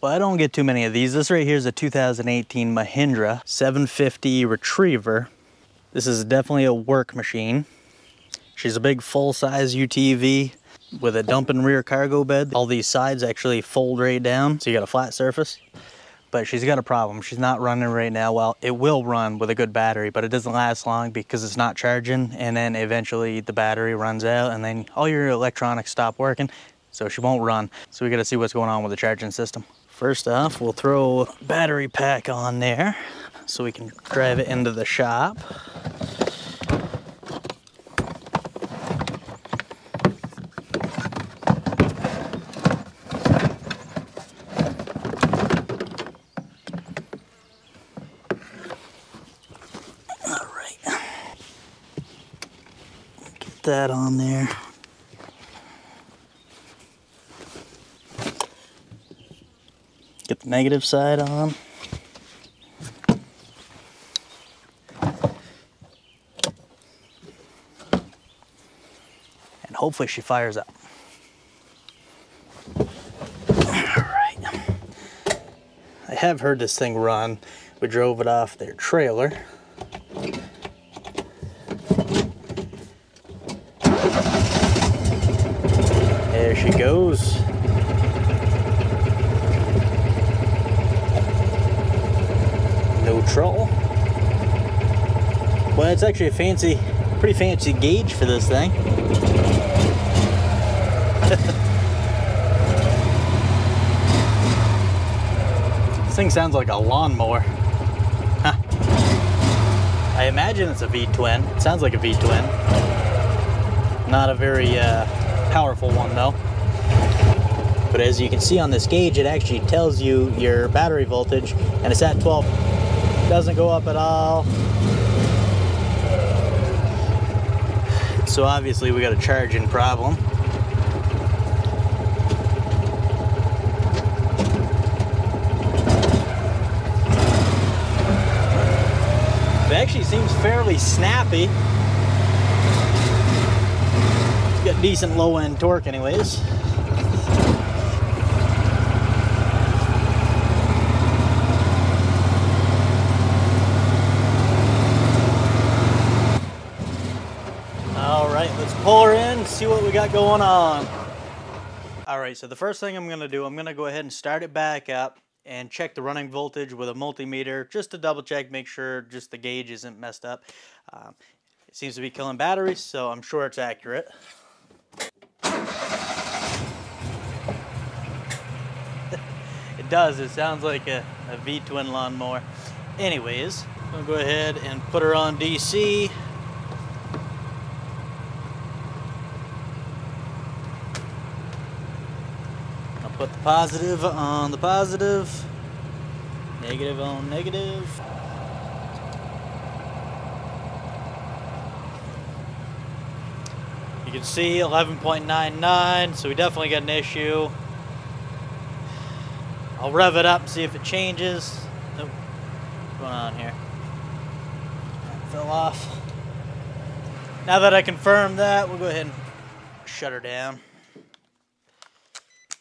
Well, I don't get too many of these. This right here is a 2018 Mahindra 750 Retriever. This is definitely a work machine. She's a big full-size UTV with a dump and rear cargo bed. All these sides actually fold right down, so you got a flat surface. But she's got a problem. She's not running right now. Well, it will run with a good battery, but it doesn't last long because it's not charging, and then eventually the battery runs out, and then all your electronics stop working, so she won't run. So we gotta see what's going on with the charging system. First off, we'll throw a battery pack on there so we can drive it into the shop. That on there. Get the negative side on. And hopefully she fires up. All right. I have heard this thing run. We drove it off their trailer. There she goes. Neutral. Well, it's actually a pretty fancy gauge for this thing. This thing sounds like a lawnmower. Huh. I imagine it's a V-twin. It sounds like a V-twin. Not a very powerful one though. But as you can see on this gauge, it actually tells you your battery voltage, and it's at 12. Doesn't go up at all. So obviously we got a charging problem. It actually seems fairly snappy. It's got decent low end torque anyways. Let's pull her in, see what we got going on. All right, so the first thing I'm gonna do, I'm gonna go ahead and start it back up and check the running voltage with a multimeter just to double check, make sure just the gauge isn't messed up. It seems to be killing batteries, so I'm sure it's accurate. It does, it sounds like a V-twin lawnmower. Anyways, I'm gonna go ahead and put her on DC. Put the positive on the positive, negative on negative. You can see 11.99, so we definitely got an issue. I'll rev it up and see if it changes. Nope. What's going on here? That fell off. Now that I confirmed that, we'll go ahead and shut her down.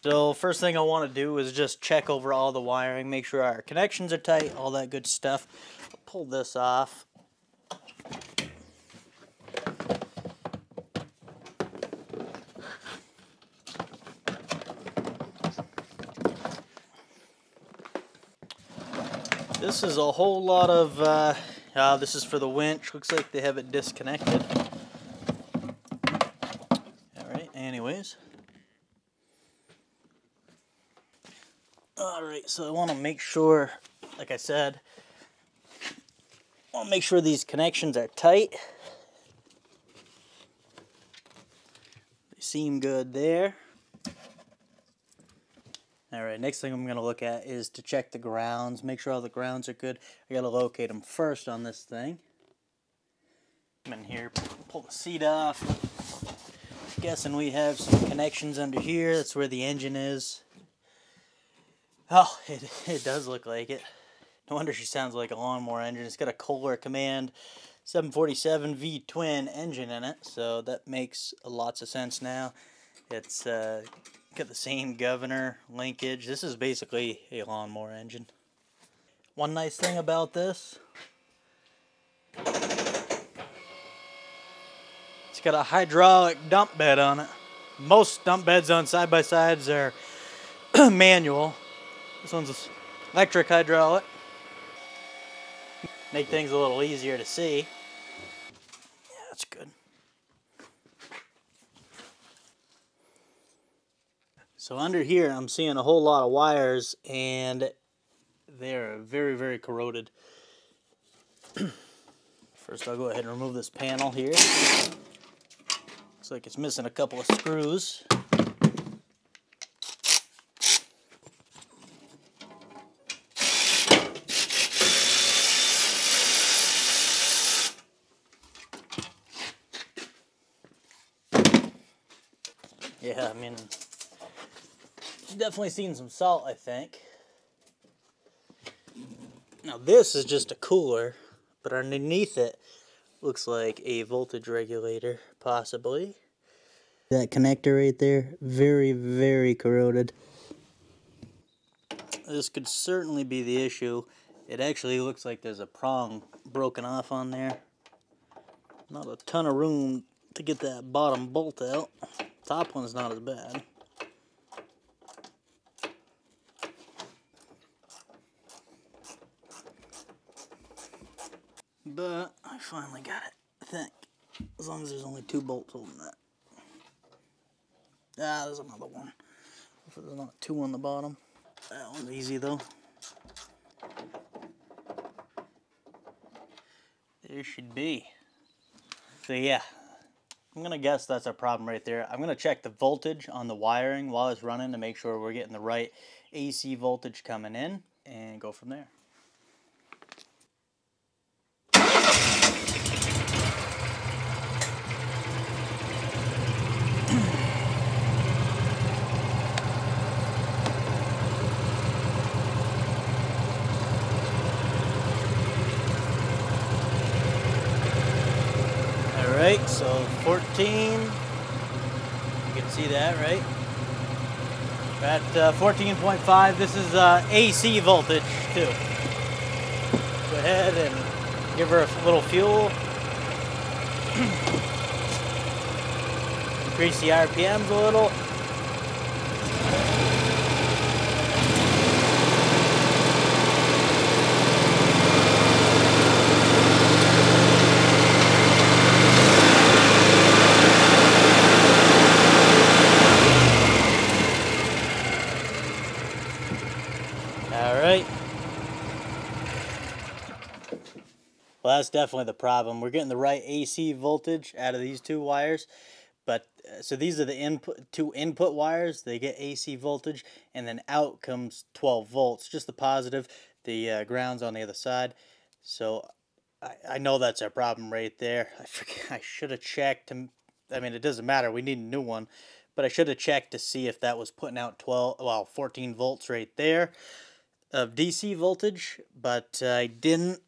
So first thing I want to do is just check over all the wiring, make sure our connections are tight, all that good stuff. I'll pull this off. This is a whole lot of, this is for the winch. Looks like they have it disconnected. Alright, anyways. Alright, so I want to make sure, like I said, I want to make sure these connections are tight. They seem good there. Alright, next thing I'm going to look at is to check the grounds, make sure all the grounds are good. I got to locate them first on this thing. Come in here, pull the seat off. Guessing we have some connections under here. That's where the engine is. Oh, it does look like it. No wonder she sounds like a lawnmower engine. It's got a Kohler Command 747 V-twin engine in it, so that makes lots of sense now. It's Got the same governor linkage. This is basically a lawnmower engine. One nice thing about this, it's got a hydraulic dump bed on it. Most dump beds on side-by-sides are manual. This one's electric hydraulic. Make things a little easier to see. Yeah, that's good. So under here, I'm seeing a whole lot of wires, and they're very, very corroded. First, I'll go ahead and remove this panel here. Looks like it's missing a couple of screws. Yeah, I mean, definitely seen some salt, I think. Now this is just a cooler, but underneath it looks like a voltage regulator, possibly. That connector right there, very, very corroded. This could certainly be the issue. It actually looks like there's a prong broken off on there. Not a ton of room to get that bottom bolt out. Top one's not as bad. But I finally got it, I think. As long as there's only 2 bolts holding that. Ah, there's another one. Hopefully there's not 2 on the bottom. That one's easy though. There should be. So yeah, I'm gonna guess that's our problem right there. I'm gonna check the voltage on the wiring while it's running to make sure we're getting the right AC voltage coming in and go from there. Alright, so 14, you can see that, right? We're at 14.5, this is AC voltage too. Go ahead and give her a little fuel. Increase the RPMs a little. Alright. Well, that's definitely the problem. We're getting the right AC voltage out of these 2 wires. But, so these are the 2 input wires. They get AC voltage. And then out comes 12 volts. Just the positive. The ground's on the other side. So, I know that's our problem right there. I should have checked. I mean, it doesn't matter. We need a new one. But I should have checked to see if that was putting out 14 volts right there of DC voltage, but I didn't.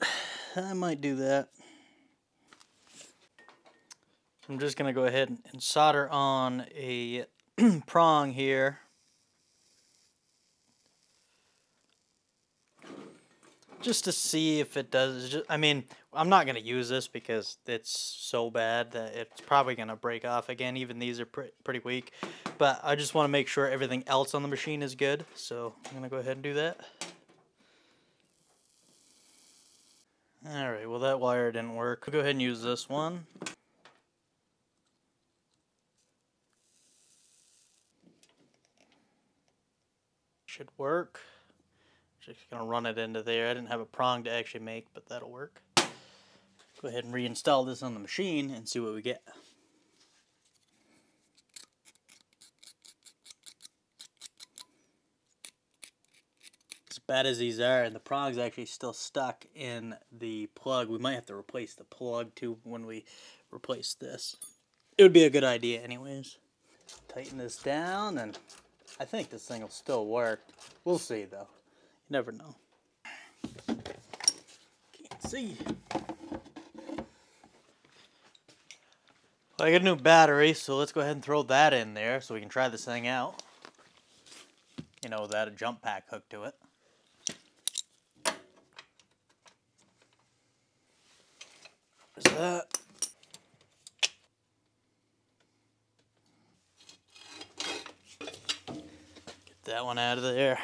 I might do that. I'm just going to go ahead and solder on a prong here. Just to see if it does. I mean, I'm not going to use this because it's so bad that it's probably going to break off again. Even these are pretty weak. But I just want to make sure everything else on the machine is good. So I'm going to go ahead and do that. Alright, well that wire didn't work. We'll go ahead and use this one. Should work. Just gonna run it into there. I didn't have a prong to actually make, but that'll work. Go ahead and reinstall this on the machine and see what we get. As bad as these are, and the prong's actually still stuck in the plug. We might have to replace the plug too when we replace this. It would be a good idea anyways. Tighten this down, and I think this thing will still work. We'll see though. You never know. Can't see. Well, I got a new battery, so let's go ahead and throw that in there so we can try this thing out. you know, without a jump pack hooked to it. There's that. Get that one out of there.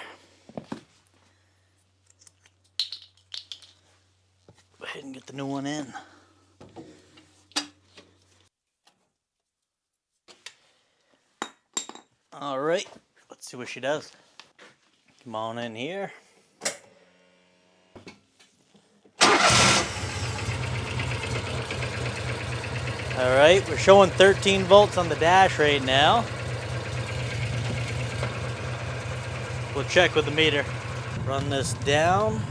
Go ahead and get the new one in. All right, let's see what she does. Come on in here. All right, we're showing 13 volts on the dash right now. We'll check with the meter. Run this down.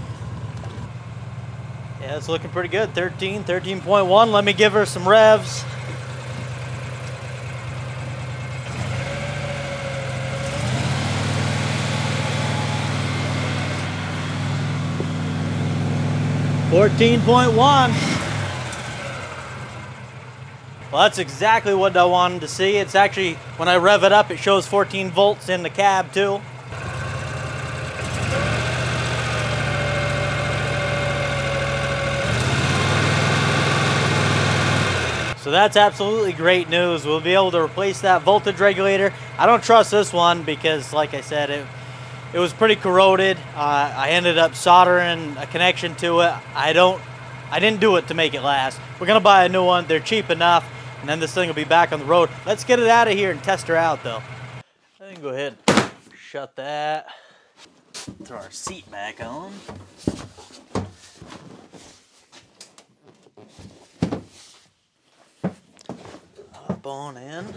Yeah, it's looking pretty good. 13.1. Let me give her some revs. $14.1. Well, that's exactly what I wanted to see. It's actually, when I rev it up, it shows 14 volts in the cab too. So that's absolutely great news. We'll be able to replace that voltage regulator. I don't trust this one because, like I said, it was pretty corroded. I ended up soldering a connection to it. I didn't do it to make it last. We're gonna buy a new one. They're cheap enough, and then this thing will be back on the road. Let's get it out of here and test her out though. I can go ahead and shut that. Throw our seat back on. Hop on in.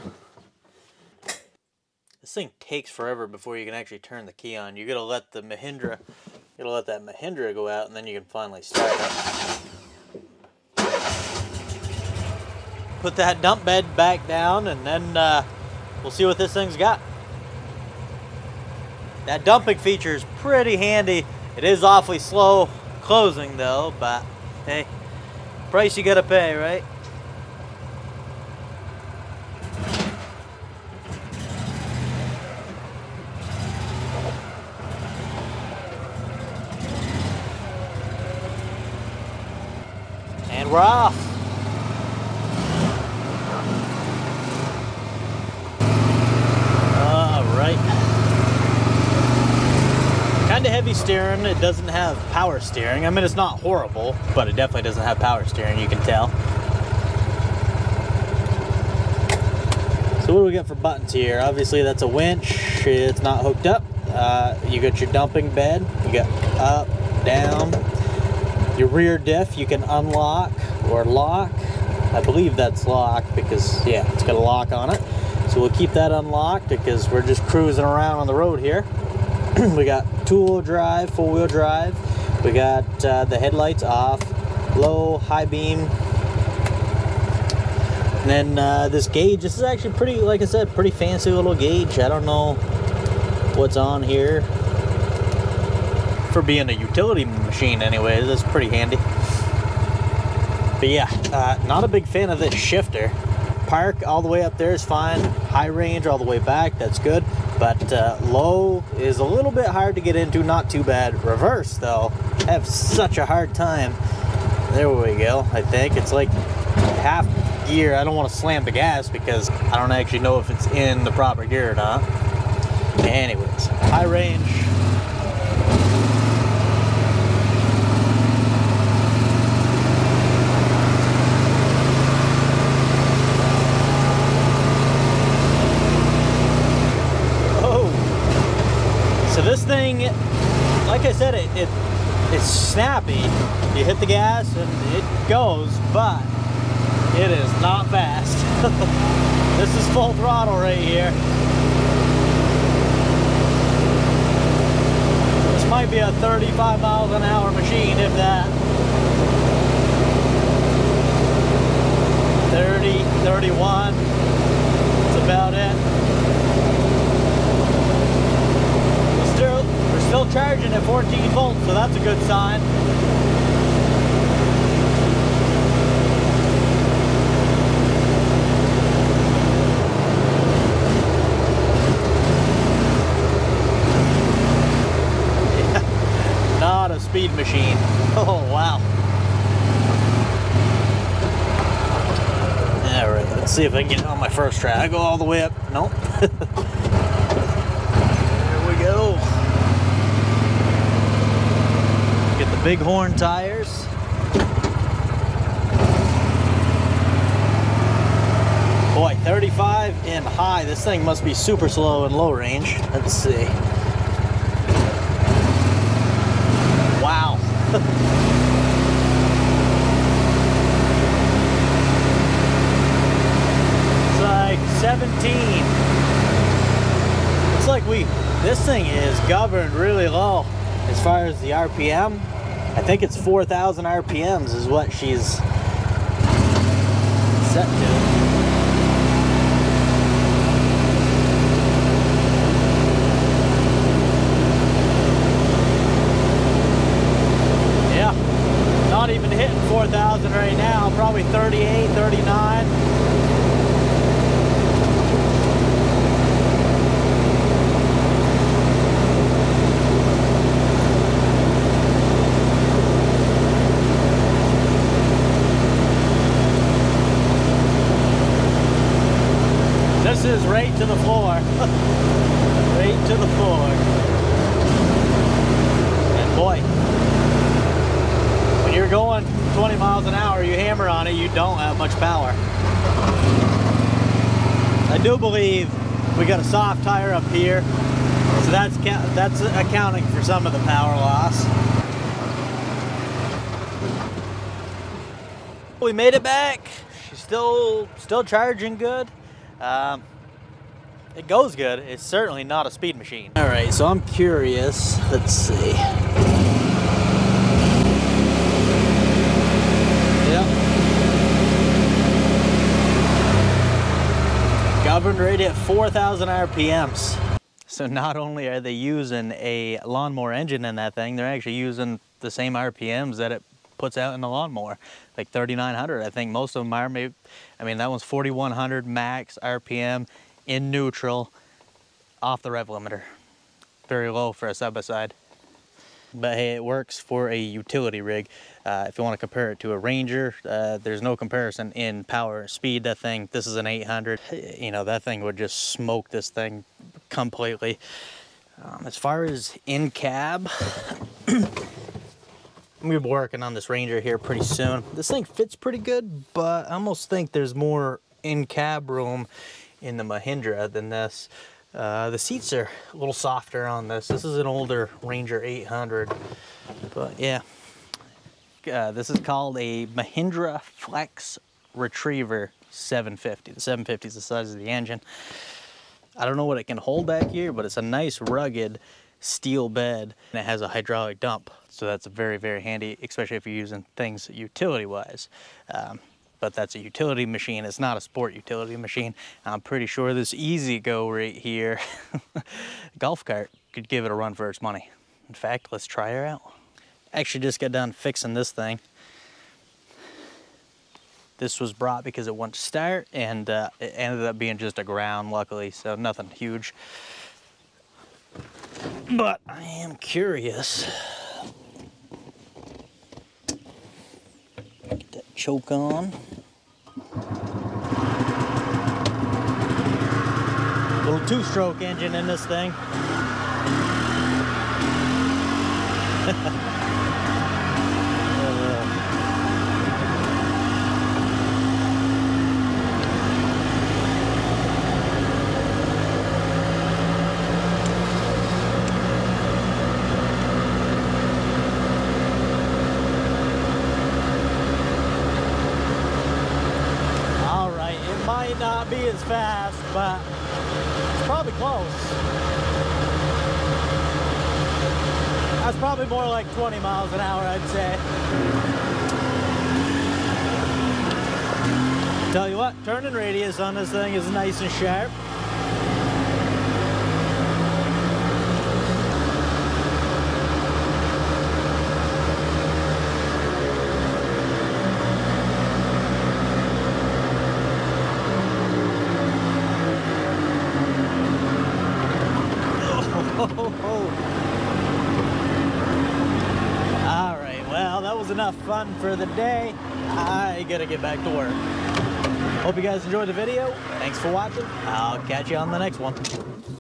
This thing takes forever before you can actually turn the key on. You gotta let the Mahindra, let that Mahindra go out, and then you can finally start it. Put that dump bed back down, and then we'll see what this thing's got. That dumping feature is pretty handy. It is awfully slow closing though, but hey, price you gotta pay, right? And we're off. All right. Kind of heavy steering. It doesn't have power steering. I mean, it's not horrible, but it definitely doesn't have power steering, you can tell. So what do we got for buttons here? Obviously that's a winch. It's not hooked up. You got your dumping bed. You got up, down. Your rear diff you can unlock or lock. I believe that's locked because, yeah, it's got a lock on it. So we'll keep that unlocked because we're just cruising around on the road here. We got two-wheel drive, four-wheel drive. We got the headlights off, low, high beam. And then this gauge, this is actually pretty, like I said, pretty fancy little gauge. I don't know what's on here. For being a utility machine anyway, that's pretty handy. But yeah, not a big fan of this shifter. Park all the way up there is fine. High range all the way back, that's good. But low is a little bit hard to get into, not too bad. Reverse though, I have such a hard time. There we go, I think. It's like half gear. I don't want to slam the gas because I don't actually know if it's in the proper gear or not. Anyways, high range. So this thing, like I said, it's snappy. You hit the gas and it goes, but it is not fast. This is full throttle right here. This might be a 35 miles an hour machine, if that. 30, 31, that's about it. We're still charging at 14 volts, so that's a good sign. speed machine. Oh, wow. All right, let's see if I can get it on my first try. I go all the way up. Nope. There we go. Get the Bighorn tires. Boy, 35 in high. This thing must be super slow in low range. Let's see. Wow. It's like 17. It's like this thing is governed really low as far as the RPM. I think it's 4,000 RPMs is what she's set to. Not even hitting 4,000 right now, probably 38, 39. This is right to the floor. Right to the floor. And boy, you're going 20 miles an hour, you hammer on it, you don't have much power. I do believe we got a soft tire up here, so that's accounting for some of the power loss. We made it back. She's still charging good. It goes good. It's certainly not a speed machine. All right, so I'm curious. Let's see. Governed right at 4,000 RPMs. So not only are they using a lawnmower engine in that thing, they're actually using the same RPMs that it puts out in the lawnmower, like 3,900. I think most of them are. Maybe, I mean, that one's 4,100 max RPM in neutral, off the rev limiter. Very low for a side-by-side. But hey, it works for a utility rig. If you want to compare it to a Ranger, there's no comparison in power and speed. That thing, this is an 800. You know, that thing would just smoke this thing completely. As far as in cab, I'm gonna be working on this Ranger here pretty soon. This thing fits pretty good, but I almost think there's more in cab room in the Mahindra than this. The seats are a little softer on this. This is an older Ranger 800, but yeah. This is called a Mahindra Flex Retriever 750. The 750 is the size of the engine. I don't know what it can hold back here, but it's a nice rugged steel bed, and it has a hydraulic dump. So that's very, very handy, especially if you're using things utility-wise. But that's a utility machine. It's not a sport utility machine. I'm pretty sure this Easy Go right here, golf cart, could give it a run for its money. In fact, let's try her out. Actually just got done fixing this thing. This was brought because it wouldn't start, and it ended up being just a ground, luckily, so nothing huge. But I am curious. Get that choke on. Little two-stroke engine in this thing. Might not be as fast, but it's probably close. That's probably more like 20 miles an hour, I'd say. Tell you what, turning radius on this thing is nice and sharp. enough fun for the day. I gotta get back to work. Hope you guys enjoyed the video. Thanks for watching. I'll catch you on the next one.